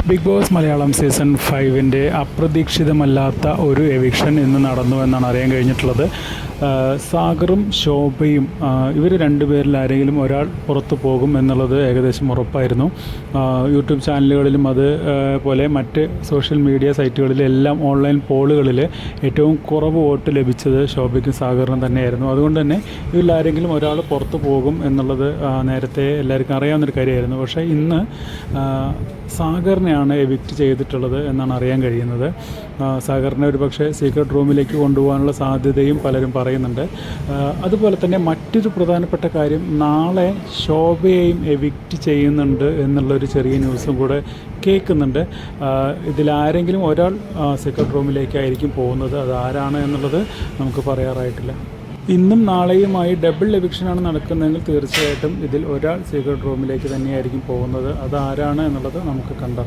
Big boss Malayalam season 5-ൻ്റെ അപ്രതീക്ഷിതമല്ലാത്ത ഒരു eviction ഇന്ന് നടന്നു എന്നാണ് അറിയാൻ കഴിഞ്ഞിട്ടുള്ളത്. സാഗറും ശോഭയും ഇവർ രണ്ടുപേരിൽ ആരെങ്കിലും ഒരാൾ പുറത്തു പോകും എന്നുള്ളത് ഏകദേശം ഉറപ്പായിരുന്നു. യൂട്യൂബ് ചാനലുകളിലും അതുപോലെ മറ്റ് സോഷ്യൽ മീഡിയ സൈറ്റുകളിലെല്ലാം ഓൺലൈൻ പോളുകളിൽ ഏറ്റവും കുറവ് വോട്ട് ലഭിച്ചത് ശോഭയ്ക്കും സാഗറിനും തന്നെയായിരുന്നു. അതുകൊണ്ട് തന്നെ ഇതിൽ ആരെങ്കിലും ഒരാൾ പുറത്തു പോകും എന്നുള്ളത് നേരത്തെ എല്ലാവർക്കും അറിയാവുന്നൊരു കാര്യമായിരുന്നു. പക്ഷേ ഇന്ന് സാഗറിനെയാണ് എവിക്റ്റ് ചെയ്തിട്ടുള്ളത് എന്നാണ് അറിയാൻ കഴിയുന്നത്. സാഗറിനെ ഒരു പക്ഷേ സീക്രട്ട് റൂമിലേക്ക് കൊണ്ടുപോകാനുള്ള സാധ്യതയും പലരും പറയുന്നുണ്ട്. അതുപോലെ തന്നെ മറ്റൊരു പ്രധാനപ്പെട്ട കാര്യം, നാളെ ശോഭയെയും എവിക്റ്റ് ചെയ്യുന്നുണ്ട് എന്നുള്ളൊരു ചെറിയ ന്യൂസും കൂടെ കേൾക്കുന്നുണ്ട്. ഇതിലാരെങ്കിലും ഒരാൾ സീക്രട്ട് റൂമിലേക്കായിരിക്കും പോകുന്നത്. അത് ആരാണ് എന്നുള്ളത് നമുക്ക് പറയാറായിട്ടില്ല. ഇന്നും നാളെയുമായി ഡബിൾ എവിക്ഷനാണ് നടക്കുന്നതെങ്കിൽ തീർച്ചയായിട്ടും ഇതിൽ ഒരാൾ സീക്രട്ട് റൂമിലേക്ക് തന്നെയായിരിക്കും പോകുന്നത്. അതാരാണ് എന്നുള്ളത് നമുക്ക് കണ്ടറിയാം.